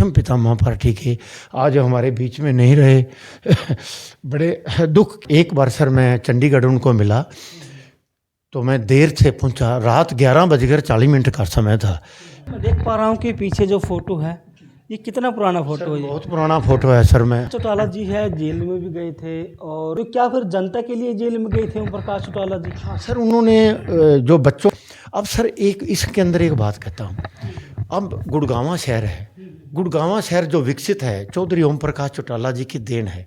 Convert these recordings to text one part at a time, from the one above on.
प्रथम पितामह पार्टी के आज हमारे बीच में नहीं रहे। बड़े दुख। एक बार सर मैं चंडीगढ़ उनको मिला तो मैं देर से पहुंचा, रात 11:40 का समय था। मैं देख पा रहा हूँ कि पीछे जो फोटो है ये कितना पुराना फोटो है? बहुत पुराना फोटो है सर। मैं चौटाला जी है, जेल में भी गए थे, और क्या फिर जनता के लिए जेल में गए थे ओम प्रकाश चौटाला जी? हाँ सर, उन्होंने जो बच्चों, अब सर एक इसके अंदर एक बात कहता हूँ। अब गुड़गांव शहर है, गुड़गांव शहर जो विकसित है चौधरी ओम प्रकाश चौटाला जी की देन है।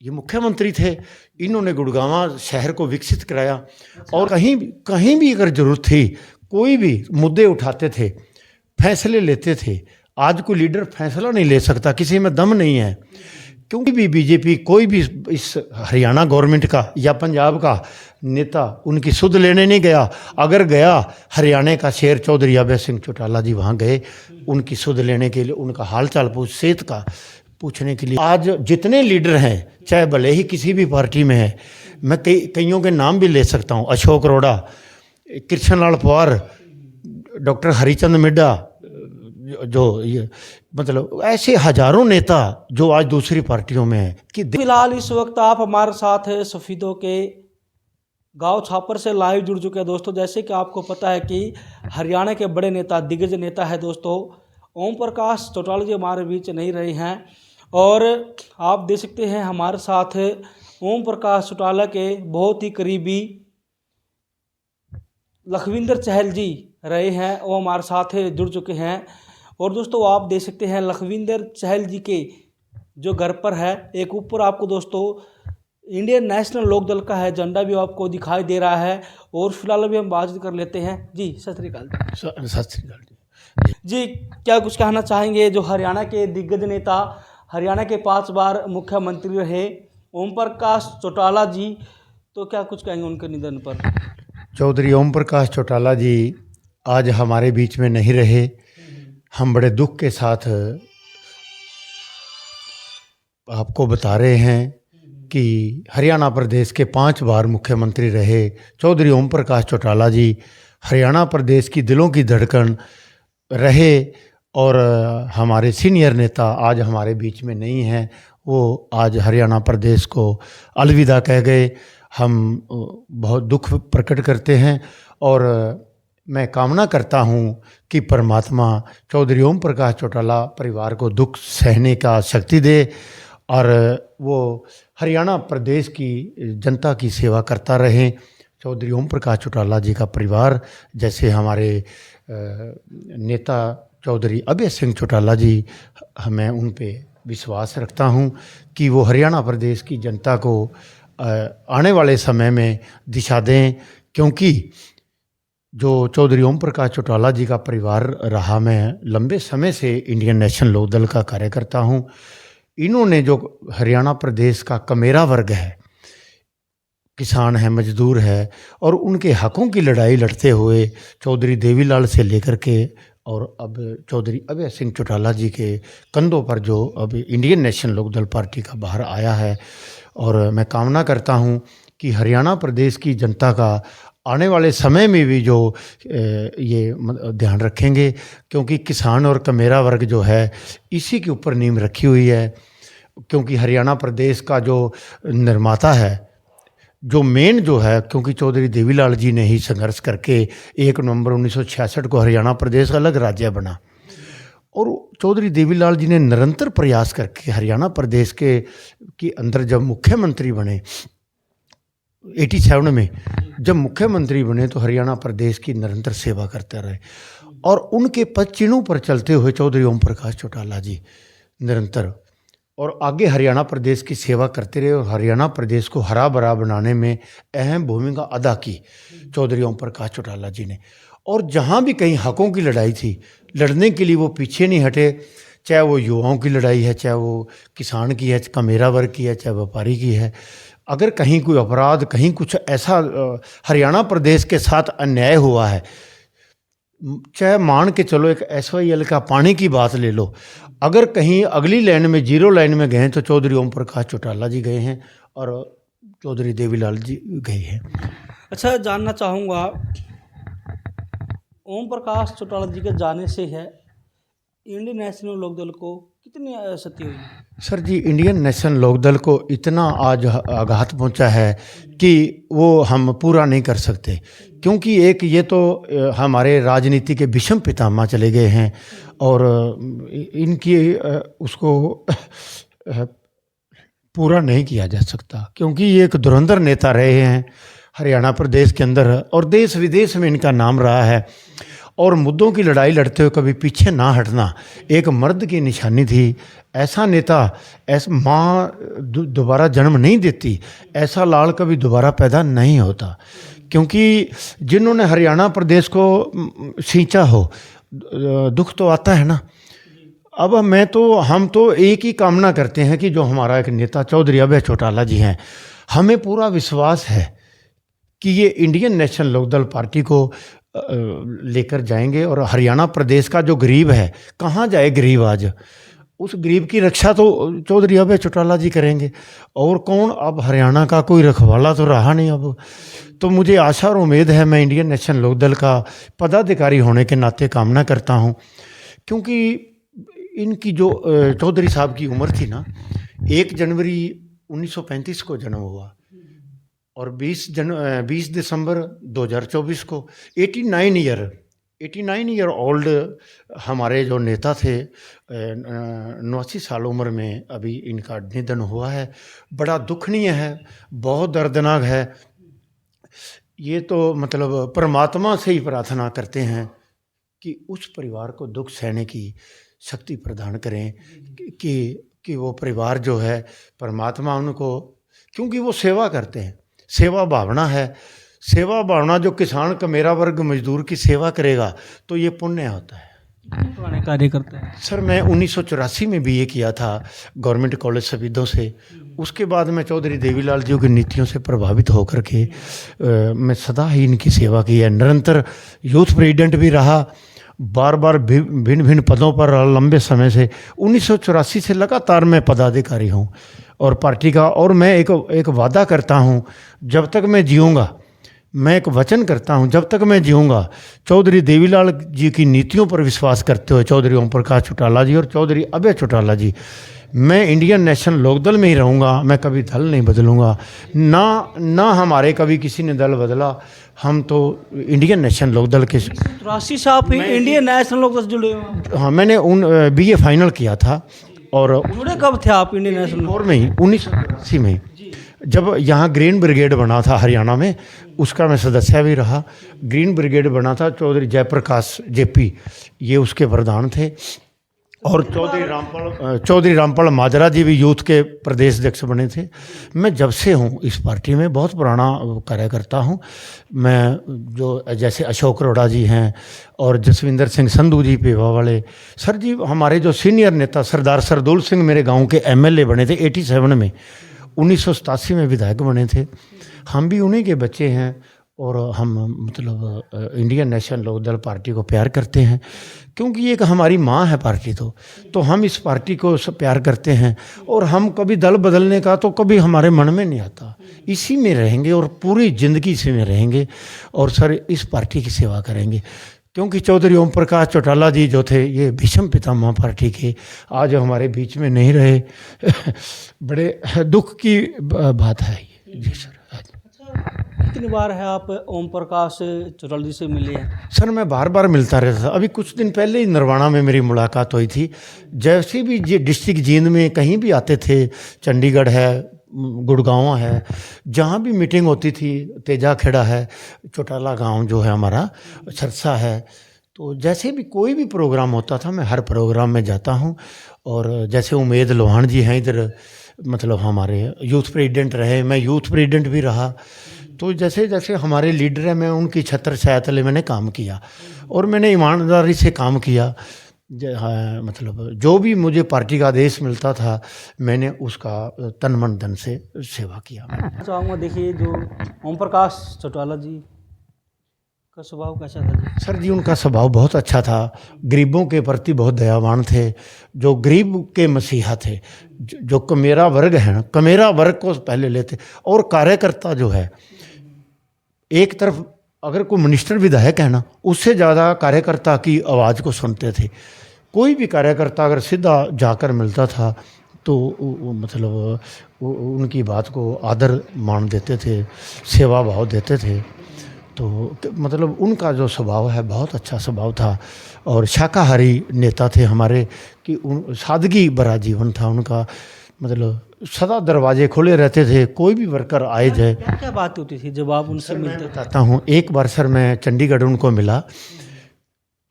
ये मुख्यमंत्री थे, इन्होंने गुड़गांव शहर को विकसित कराया। और कहीं भी अगर जरूरत थी, कोई भी मुद्दे उठाते थे, फैसले लेते थे। आज कोई लीडर फैसला नहीं ले सकता, किसी में दम नहीं है, क्योंकि भी बीजेपी कोई भी इस हरियाणा गवर्नमेंट का या पंजाब का नेता उनकी सुध लेने नहीं गया। अगर गया, हरियाणा का शेर चौधरी अभय सिंह चौटाला जी वहाँ गए उनकी सुध लेने के लिए, उनका हालचाल सेहत का पूछने के लिए। आज जितने लीडर हैं, चाहे भले ही किसी भी पार्टी में है, मैं कईयों के नाम भी ले सकता हूँ। अशोक अरोड़ा, कृष्ण लाल पवार, डॉक्टर हरिचंद मिड्डा, जो ये मतलब ऐसे हजारों नेता जो आज दूसरी पार्टियों में है। कि फिलहाल इस वक्त आप हमारे साथ है सफीदों के गांव छापर से लाइव जुड़ चुके हैं दोस्तों। जैसे कि आपको पता है कि हरियाणा के बड़े नेता, दिग्गज नेता है दोस्तों, ओम प्रकाश चौटाला जी हमारे बीच नहीं रहे हैं। और आप देख सकते हैं हमारे साथ ओम प्रकाश चौटाला के बहुत ही करीबी लखविंदर चहल जी रहे हैं, वो हमारे साथ जुड़ चुके हैं। और दोस्तों आप देख सकते हैं लखविंदर चहल जी के जो घर पर है, एक ऊपर आपको दोस्तों इंडियन नेशनल लोकदल का है झंडा भी आपको दिखाई दे रहा है। और फिलहाल अभी हम बातचीत कर लेते हैं। जी सत श्री अकाल। सत श्री अकाल जी, क्या कुछ कहना चाहेंगे? जो हरियाणा के दिग्गज नेता, हरियाणा के 5 बार मुख्यमंत्री रहे ओम प्रकाश चौटाला जी, तो क्या कुछ कहेंगे उनके निधन पर? चौधरी ओम प्रकाश चौटाला जी आज हमारे बीच में नहीं रहे। हम बड़े दुख के साथ आपको बता रहे हैं कि हरियाणा प्रदेश के 5 बार मुख्यमंत्री रहे चौधरी ओम प्रकाश चौटाला जी हरियाणा प्रदेश की दिलों की धड़कन रहे। और हमारे सीनियर नेता आज हमारे बीच में नहीं हैं, वो आज हरियाणा प्रदेश को अलविदा कह गए। हम बहुत दुख प्रकट करते हैं और मैं कामना करता हूं कि परमात्मा चौधरी ओम प्रकाश चौटाला परिवार को दुख सहने का शक्ति दे और वो हरियाणा प्रदेश की जनता की सेवा करता रहें। चौधरी ओम प्रकाश चौटाला जी का परिवार, जैसे हमारे नेता चौधरी अभय सिंह चौटाला जी, मैं उन पे विश्वास रखता हूं कि वो हरियाणा प्रदेश की जनता को आने वाले समय में दिशा दें। क्योंकि जो चौधरी ओम प्रकाश चौटाला जी का परिवार रहा, मैं लंबे समय से इंडियन नेशनल लोकदल का कार्यकर्ता हूं। इन्होंने जो हरियाणा प्रदेश का कमेरा वर्ग है, किसान है, मजदूर है, और उनके हकों की लड़ाई लड़ते हुए चौधरी देवीलाल से लेकर के और अब चौधरी अभय सिंह चौटाला जी के कंधों पर जो अब इंडियन नेशनल लोकदल पार्टी का बाहर आया है। और मैं कामना करता हूं कि हरियाणा प्रदेश की जनता का आने वाले समय में भी जो ये ध्यान रखेंगे, क्योंकि किसान और कमेरा वर्ग जो है इसी के ऊपर नींव रखी हुई है। क्योंकि हरियाणा प्रदेश का जो निर्माता है, जो मेन जो है, क्योंकि चौधरी देवीलाल जी ने ही संघर्ष करके 1 नवंबर 1966 को हरियाणा प्रदेश अलग राज्य बना। और चौधरी देवीलाल जी ने निरंतर प्रयास करके हरियाणा प्रदेश के अंदर जब मुख्यमंत्री बने 87 में, जब मुख्यमंत्री बने तो हरियाणा प्रदेश की निरंतर सेवा करते रहे। और उनके पद चिन्हों पर चलते हुए चौधरी ओम प्रकाश चौटाला जी निरंतर और आगे हरियाणा प्रदेश की सेवा करते रहे और हरियाणा प्रदेश को हरा भरा बनाने में अहम भूमिका अदा की चौधरी ओम प्रकाश चौटाला जी ने। और जहाँ भी कहीं हकों की लड़ाई थी, लड़ने के लिए वो पीछे नहीं हटे। चाहे वो युवाओं की लड़ाई है, चाहे वो किसान की है, कमेरा वर्ग की है, चाहे व्यापारी की है। अगर कहीं कोई अपराध, कहीं कुछ ऐसा हरियाणा प्रदेश के साथ अन्याय हुआ है, चाहे मान के चलो एक SYL का पानी की बात ले लो, अगर कहीं अगली लाइन में, 0 लाइन में गए तो चौधरी ओम प्रकाश चौटाला जी गए हैं और चौधरी देवीलाल जी गए हैं। अच्छा, जानना चाहूँगा ओम प्रकाश चौटाला जी के जाने से है इंडियन नेशनल लोकदल को कितनी क्षति हुई? सर जी, इंडियन नेशनल लोकदल को इतना आज आघात पहुंचा है कि वो हम पूरा नहीं कर सकते, क्योंकि एक ये तो हमारे राजनीति के विषम पितामह चले गए हैं और इनकी उसको पूरा नहीं किया जा सकता, क्योंकि ये एक धुरंधर नेता रहे हैं हरियाणा प्रदेश के अंदर और देश विदेश में इनका नाम रहा है। और मुद्दों की लड़ाई लड़ते हुए कभी पीछे ना हटना एक मर्द की निशानी थी। ऐसा नेता, ऐसा माँ दोबारा जन्म नहीं देती, ऐसा लाल कभी दोबारा पैदा नहीं होता, क्योंकि जिन्होंने हरियाणा प्रदेश को सींचा हो, दुख तो आता है ना। अब हम तो एक ही कामना करते हैं कि जो हमारा एक नेता चौधरी अभय चौटाला जी हैं, हमें पूरा विश्वास है कि ये इंडियन नेशनल लोकदल पार्टी को लेकर जाएंगे और हरियाणा प्रदेश का जो गरीब है, कहाँ जाए गरीब आज, उस गरीब की रक्षा तो चौधरी अभय चौटाला जी करेंगे। और कौन, अब हरियाणा का कोई रखवाला तो रहा नहीं अब। तो मुझे आशा और उम्मीद है, मैं इंडियन नेशनल लोकदल का पदाधिकारी होने के नाते कामना करता हूँ, क्योंकि इनकी जो चौधरी साहब की उम्र थी ना, 1 जनवरी 1935 को जन्म हुआ और 20 दिसंबर 2024 को 89 ईयर ओल्ड हमारे जो नेता थे, 89 साल उम्र में अभी इनका निधन हुआ है। बड़ा दुखनीय है, बहुत दर्दनाक है। ये तो मतलब परमात्मा से ही प्रार्थना करते हैं कि उस परिवार को दुख सहने की शक्ति प्रदान करें कि वो परिवार जो है, परमात्मा उनको, क्योंकि वो सेवा करते हैं, सेवा भावना है। सेवा भावना जो किसान का मेरा वर्ग मजदूर की सेवा करेगा तो ये पुण्य होता है। पुराने कार्य करते हैं सर, मैं 1984 में बीए किया था गवर्नमेंट कॉलेज सफीदों से। उसके बाद मैं चौधरी देवीलाल जी की नीतियों से प्रभावित होकर के मैं सदा ही इनकी सेवा की है। निरंतर यूथ प्रेसिडेंट भी रहा, बार बार भिन्न भिन्न पदों पर लंबे समय से। 1984 से लगातार मैं पदाधिकारी हूँ और पार्टी का। और मैं एक वादा करता हूँ, जब तक मैं जीऊँगा, मैं एक वचन करता हूँ, जब तक मैं जीऊँगा, चौधरी देवीलाल जी की नीतियों पर विश्वास करते हुए चौधरी ओम प्रकाश चौटाला जी और चौधरी अभय चौटाला जी, मैं इंडियन नेशनल लोकदल में ही रहूँगा। मैं कभी दल नहीं बदलूँगा, ना हमारे कभी किसी ने दल बदला। हम तो इंडियन नेशनल लोकदल के 83 से आप इंडियन नेशनल लोकदल से जुड़े हो? हाँ, मैंने बीए फाइनल किया था। और जुड़े कब थे आप इंडियन नेशनल? और में ही 1980 में, जब यहाँ ग्रीन ब्रिगेड बना था हरियाणा में, उसका मैं सदस्य भी रहा। ग्रीन ब्रिगेड बना था, चौधरी जयप्रकाश जेपी ये उसके प्रधान थे, और चौधरी रामपाल माजरा जी भी यूथ के प्रदेश अध्यक्ष बने थे। मैं जब से हूँ इस पार्टी में, बहुत पुराना कार्यकर्ता हूँ मैं। जो जैसे अशोक अरोड़ा जी हैं और जसविंदर सिंह संधू जी पेवा वाले सर जी, हमारे जो सीनियर नेता सरदार सरदौल सिंह मेरे गांव के एमएलए बने थे 87 में, 1987 में विधायक बने थे। हम भी उन्हीं के बच्चे हैं और हम मतलब इंडियन नेशनल लोकदल पार्टी को प्यार करते हैं, क्योंकि ये एक हमारी माँ है पार्टी। तो हम इस पार्टी को सब प्यार करते हैं और हम कभी दल बदलने का तो कभी हमारे मन में नहीं आता। इसी में रहेंगे और पूरी ज़िंदगी इसी में रहेंगे और सर इस पार्टी की सेवा करेंगे, क्योंकि चौधरी ओम प्रकाश चौटाला जी जो थे, ये भीषम पितामह पार्टी के, आज हमारे बीच में नहीं रहे। बड़े दुख की बात है ये। जी सर। कितनी बार है आप ओम प्रकाश चौटाला जी से मिले हैं? सर, मैं बार बार मिलता रहता था। अभी कुछ दिन पहले ही नरवाना में मेरी मुलाकात हुई थी। जैसे भी डिस्ट्रिक्ट जींद में कहीं भी आते थे, चंडीगढ़ है, गुड़गांव है, जहाँ भी मीटिंग होती थी, तेजा खेड़ा है, चौटाला गांव जो है हमारा, सरसा है, तो जैसे भी कोई भी प्रोग्राम होता था मैं हर प्रोग्राम में जाता हूँ। और जैसे उमेद लोहान जी हैं इधर, मतलब हमारे यूथ प्रेसिडेंट रहे, मैं यूथ प्रेसिडेंट भी रहा। तो जैसे जैसे हमारे लीडर हैं, मैं उनकी छत्र छाया तले मैंने काम किया और मैंने ईमानदारी से काम किया। मतलब जो भी मुझे पार्टी का आदेश मिलता था मैंने उसका तन मन धन से सेवा किया। चाहूँगा, देखिए जो ओम प्रकाश चौटाला जी का स्वभाव कैसा था जी? सर जी, उनका स्वभाव बहुत अच्छा था, गरीबों के प्रति बहुत दयावान थे, जो गरीब के मसीहा थे। जो कमेरा वर्ग है ना, कमेरा वर्ग को पहले लेते। और कार्यकर्ता जो है, एक तरफ अगर कोई मिनिस्टर विधायक है ना, उससे ज़्यादा कार्यकर्ता की आवाज़ को सुनते थे। कोई भी कार्यकर्ता अगर सीधा जाकर मिलता था तो मतलब उनकी बात को आदर मान देते थे, सेवा भाव देते थे। तो मतलब उनका जो स्वभाव है बहुत अच्छा स्वभाव था और शाकाहारी नेता थे हमारे, कि उन सादगी भरा जीवन था उनका। मतलब सदा दरवाजे खुले रहते थे, कोई भी वर्कर आए जाए। क्या क्या बात होती थी जब आप उनसे मिलते थे? बताता हूँ, एक बार सर मैं चंडीगढ़ उनको मिला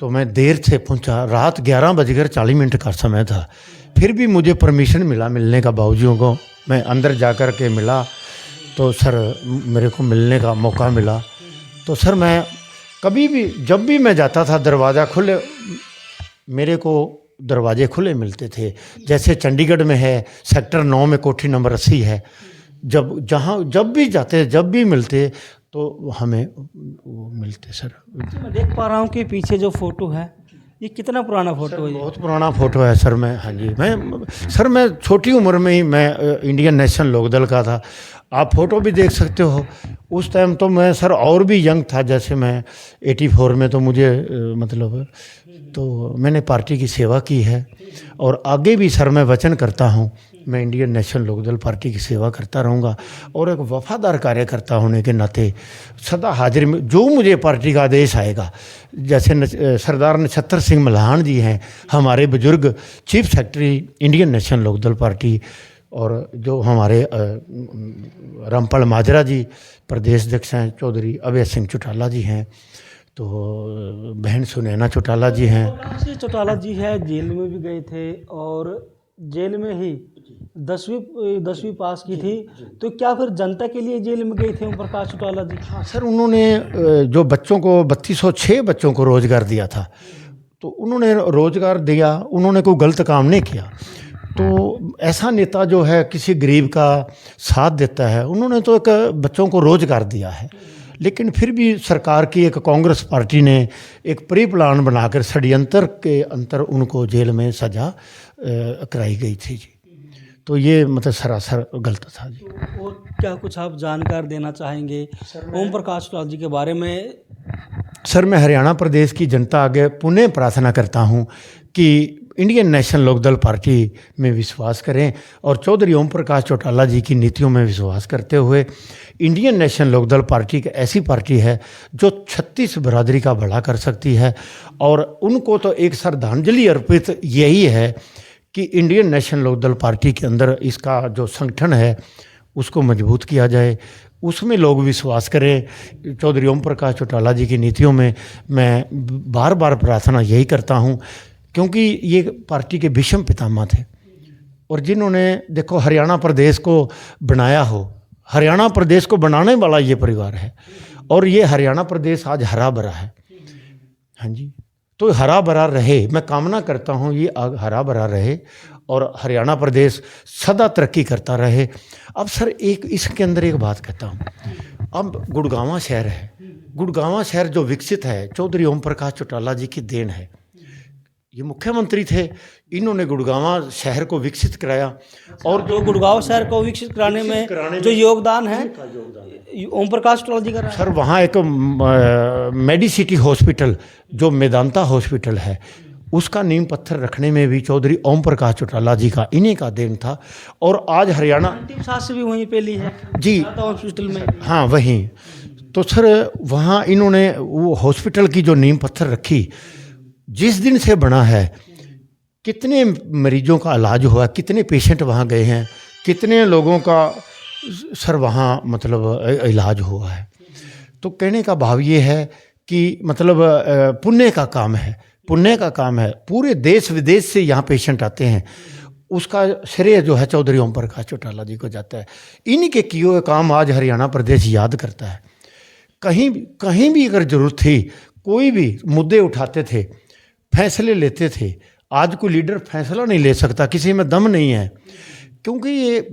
तो मैं देर से पहुंचा, रात 11:40 का समय था। फिर भी मुझे परमिशन मिला मिलने का, बाबूजियों को मैं अंदर जा कर के मिला तो सर मेरे को मिलने का मौका मिला। तो सर मैं कभी भी जब भी मैं जाता था दरवाज़ा खुले, मेरे को दरवाजे खुले मिलते थे। जैसे चंडीगढ़ में है सेक्टर 9 में कोठी नंबर 80 है, जब भी जाते जब भी मिलते तो हमें वो मिलते सर। मैं देख पा रहा हूँ कि पीछे जो फोटो है ये कितना पुराना फोटो है? ये बहुत पुराना फोटो है सर। मैं, हाँ जी, मैं छोटी उम्र में ही मैं इंडियन नेशनल लोकदल का था। आप फोटो भी देख सकते हो। उस टाइम तो मैं सर और भी यंग था, जैसे मैं 84 में तो मुझे मतलब तो मैंने पार्टी की सेवा की है और आगे भी सर मैं वचन करता हूँ मैं इंडियन नेशनल लोकदल पार्टी की सेवा करता रहूँगा और एक वफादार कार्यकर्ता होने के नाते सदा हाजिर में जो मुझे पार्टी का आदेश आएगा। जैसे सरदार नछत्तर सिंह मल्हान जी हैं हमारे बुजुर्ग chief secretary Indian National Lokdal Party, और जो हमारे रामपाल माजरा जी प्रदेश अध्यक्ष हैं, चौधरी अभय सिंह चौटाला जी हैं, तो बहन सुनैना चौटाला जी हैं। चौटाला जी है, जेल में भी गए थे और जेल में ही 10वीं पास की थी। तो क्या फिर जनता के लिए जेल में गए थे ओम प्रकाश चौटाला जी? हाँ सर, उन्होंने जो बच्चों को 3206 बच्चों को रोज़गार दिया था, तो उन्होंने रोज़गार दिया, उन्होंने कोई गलत काम नहीं किया। तो ऐसा नेता जो है किसी गरीब का साथ देता है, उन्होंने तो एक बच्चों को रोज़गार दिया है। लेकिन फिर भी सरकार की एक कांग्रेस पार्टी ने एक प्री प्लान बनाकर षड्यंत्र के अंतर उनको जेल में सजा कराई गई थी जी। तो ये मतलब सरासर गलत था जी। और क्या कुछ आप जानकार देना चाहेंगे ओम प्रकाश चौटाला जी के बारे में? सर मैं हरियाणा प्रदेश की जनता आगे पुनः प्रार्थना करता हूँ कि इंडियन नेशनल लोकदल पार्टी में विश्वास करें और चौधरी ओम प्रकाश चौटाला जी की नीतियों में विश्वास करते हुए इंडियन नेशनल लोकदल पार्टी एक ऐसी पार्टी है जो 36 बिरादरी का भला कर सकती है। और उनको तो एक श्रद्धांजलि अर्पित यही है कि इंडियन नेशनल लोकदल पार्टी के अंदर इसका जो संगठन है उसको मजबूत किया जाए, उसमें लोग विश्वास करें। चौधरी ओम प्रकाश चौटाला जी की नीतियों में मैं बार बार प्रार्थना यही करता हूँ, क्योंकि ये पार्टी के भीष्म पितामह थे और जिन्होंने देखो हरियाणा प्रदेश को बनाया हो, हरियाणा प्रदेश को बनाने वाला ये परिवार है और ये हरियाणा प्रदेश आज हरा भरा है। हाँ जी, तो हरा भरा रहे, मैं कामना करता हूँ ये हरा भरा रहे और हरियाणा प्रदेश सदा तरक्की करता रहे। अब सर एक इसके अंदर एक बात कहता हूँ, अब गुड़गांव शहर है, गुड़गांव शहर जो विकसित है चौधरी ओम प्रकाश चौटाला जी की देन है। ये मुख्यमंत्री थे, इन्होंने गुड़गांव शहर को विकसित कराया और जो गुड़गांव शहर को विकसित कराने में जो योगदान है ओम प्रकाश चौटाला जी का रहा है। सर वहाँ एक मेडिसिटी हॉस्पिटल जो मेदांता हॉस्पिटल है उसका नींव पत्थर रखने में भी चौधरी ओम प्रकाश चौटाला जी का इन्हीं का देन था। और आज हरियाणा अंतिम सांस भी वहीं पे ली है जी हॉस्पिटल में। हाँ वहीं, तो सर वहाँ इन्होंने वो हॉस्पिटल की जो नींव पत्थर रखी, जिस दिन से बना है कितने मरीजों का इलाज हुआ, कितने पेशेंट वहाँ गए हैं, कितने लोगों का सर वहाँ मतलब इलाज हुआ है। तो कहने का भाव ये है कि मतलब पुण्य का काम है, पुण्य का काम है। पूरे देश विदेश से यहाँ पेशेंट आते हैं, उसका श्रेय जो है चौधरी ओम प्रकाश चौटाला जी को जाता है। इन्हीं के किए हुए काम आज हरियाणा प्रदेश याद करता है। कहीं भी अगर जरूरत थी, कोई भी मुद्दे उठाते थे, फैसले लेते थे। आज कोई लीडर फैसला नहीं ले सकता, किसी में दम नहीं है, क्योंकि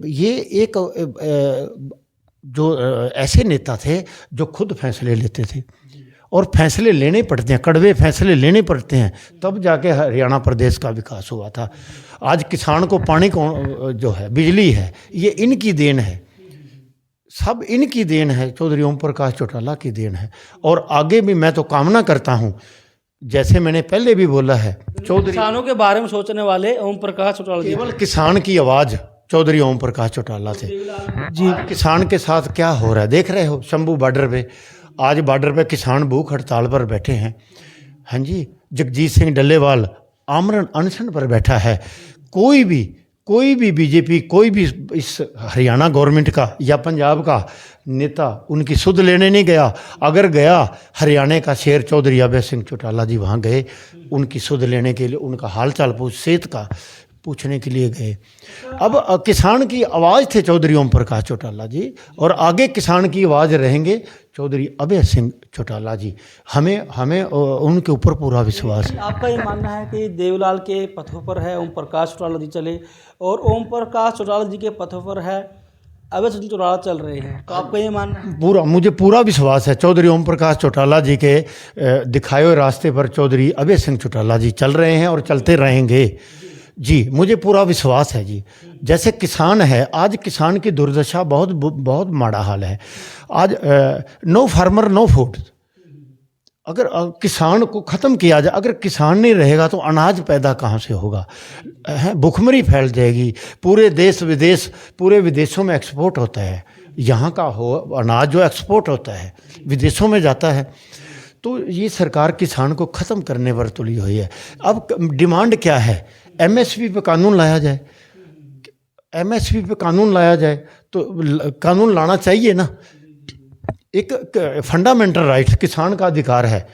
ये एक जो ऐसे नेता थे जो खुद फैसले लेते थे और फैसले लेने पड़ते हैं, कड़वे फैसले लेने पड़ते हैं, तब जाके हरियाणा प्रदेश का विकास हुआ था। आज किसान को पानी को जो है बिजली है, ये इनकी देन है, सब इनकी देन है, चौधरी ओम प्रकाश चौटाला की देन है। और आगे भी मैं तो कामना करता हूँ जैसे मैंने पहले भी बोला है, चौधरी किसानों के बारे में सोचने वाले ओम प्रकाश चौटाला जी केवल किसान की आवाज़ चौधरी ओम प्रकाश चौटाला थे। जी। आज किसान के साथ क्या हो रहा है देख रहे हो, शंभू बॉर्डर पे आज बॉर्डर पे किसान भूख हड़ताल पर बैठे हैं। हाँ जी, जगजीत सिंह डल्लेवाल आमरण अनशन पर बैठा है। कोई भी बीजेपी, कोई भी इस हरियाणा गवर्नमेंट का या पंजाब का नेता उनकी सुध लेने नहीं गया। अगर गया, हरियाणा का शेर चौधरी अभय सिंह चौटाला जी वहाँ गए, उनकी सुध लेने के लिए, उनका हाल चाल सेहत का पूछने के लिए गए। अब किसान की आवाज़ थे चौधरी ओम प्रकाश चौटाला जी, और आगे किसान की आवाज़ रहेंगे चौधरी अभय सिंह चौटाला जी। हमें उनके ऊपर पूरा विश्वास है। आपका ये मानना है कि देवलाल के पथों पर है ओम प्रकाश चौटाला जी चले, और ओम प्रकाश चौटाला जी के पथों पर है अभय सिंह चौटाला चल रहे हैं, तो आपका ये मानना है? मुझे पूरा विश्वास है चौधरी ओम प्रकाश चौटाला जी के दिखाए हुए रास्ते पर चौधरी अभय सिंह चौटाला जी चल रहे हैं और चलते रहेंगे जी। मुझे पूरा विश्वास है जी। जैसे किसान है, आज किसान की दुर्दशा बहुत माड़ा हाल है। आज नो फार्मर नो फूड। अगर किसान को ख़त्म किया जाए, अगर किसान नहीं रहेगा तो अनाज पैदा कहाँ से होगा? भुखमरी फैल जाएगी। पूरे देश विदेश, पूरे विदेशों में एक्सपोर्ट होता है, यहाँ का हो अनाज जो एक्सपोर्ट होता है विदेशों में जाता है। तो ये सरकार किसान को ख़त्म करने पर तुली हुई है। अब डिमांड क्या है? एमएसपी पे कानून लाया जाए। एमएसपी पे कानून लाया जाए तो कानून लाना चाहिए ना। एक फंडामेंटल राइट, किसान का अधिकार है,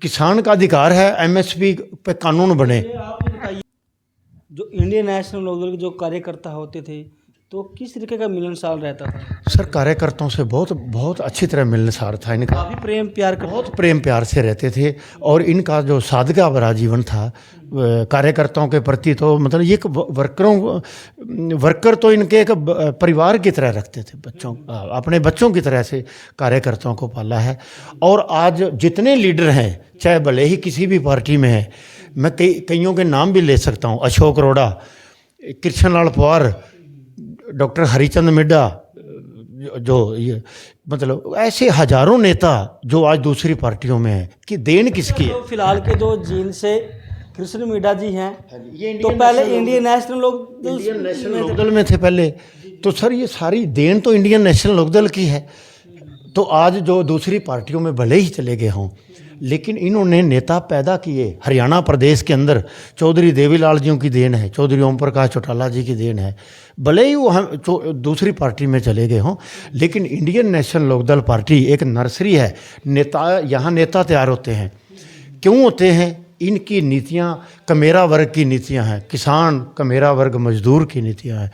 किसान का अधिकार है एमएसपी पे कानून बने। आप ये बताइए, जो इंडियन नेशनल लोकदल के जो कार्यकर्ता होते थे तो किस तरीके का मिलनसार रहता था? सर, कार्यकर्ताओं से बहुत अच्छी तरह मिलनसार था इनका। काफ़ी प्रेम प्यार बहुत प्रेम प्यार से रहते थे, और इनका जो सादगा भरा जीवन था कार्यकर्ताओं के प्रति, तो मतलब ये वर्कर तो इनके एक परिवार की तरह रखते थे। अपने बच्चों की तरह से कार्यकर्ताओं को पाला है। और आज जितने लीडर हैं, चाहे भले ही किसी भी पार्टी में है, मैं कईयों के नाम भी ले सकता हूँ। अशोक अरोड़ा, कृष्ण लाल पवार, डॉक्टर हरिचंद मिड्डा, जो ये मतलब ऐसे हजारों नेता जो आज दूसरी पार्टियों में हैं, कि देन किसकी है? तो फिलहाल के जो जीन से कृष्ण मिड्डा जी हैं, तो पहले इंडियन नेशनल लोकदल में थे पहले। तो सर, ये सारी देन तो इंडियन नेशनल लोकदल की है। तो आज जो दूसरी पार्टियों में भले ही चले गए हों, लेकिन इन्होंने नेता पैदा किए हरियाणा प्रदेश के अंदर। चौधरी देवीलाल जी की देन है, चौधरी ओम प्रकाश चौटाला जी की देन है। भले ही वो हम दूसरी पार्टी में चले गए हों, लेकिन इंडियन नेशनल लोकदल पार्टी एक नर्सरी है। यहाँ नेता तैयार होते हैं। क्यों होते हैं? इनकी नीतियाँ कमेरा वर्ग की नीतियाँ हैं, किसान कमेरा वर्ग मजदूर की नीतियाँ हैं।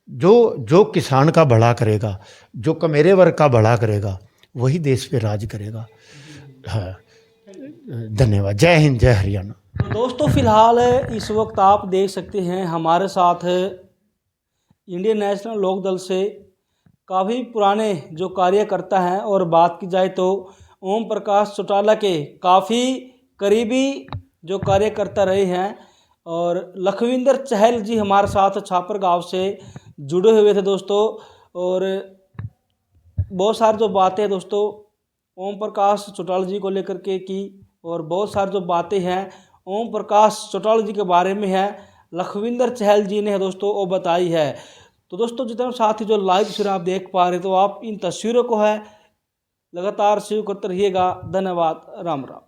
जो किसान का भला करेगा, जो कमेरे वर्ग का भला करेगा, वही देश पे राज करेगा। हाँ, धन्यवाद। जय हिंद, जय हरियाणा। तो दोस्तों, फिलहाल इस वक्त आप देख सकते हैं हमारे साथ इंडियन नेशनल लोकदल से काफ़ी पुराने जो कार्यकर्ता हैं, और बात की जाए तो ओम प्रकाश चौटाला के काफ़ी करीबी जो कार्यकर्ता रहे हैं। और लखविंदर चहल जी हमारे साथ छापर गांव से जुड़े हुए थे दोस्तों, और बहुत सारी जो बातें दोस्तों ओम प्रकाश चौटाला जी को लेकर के की, और बहुत सारी जो बातें हैं ओम प्रकाश चौटाला जी के बारे में है, लखविंदर चहल जी ने दोस्तों वो बताई है। तो दोस्तों, जितने साथी जो लाइव तस्वीरें आप देख पा रहे, तो आप इन तस्वीरों को है लगातार शेयर करते रहिएगा। धन्यवाद। राम राम।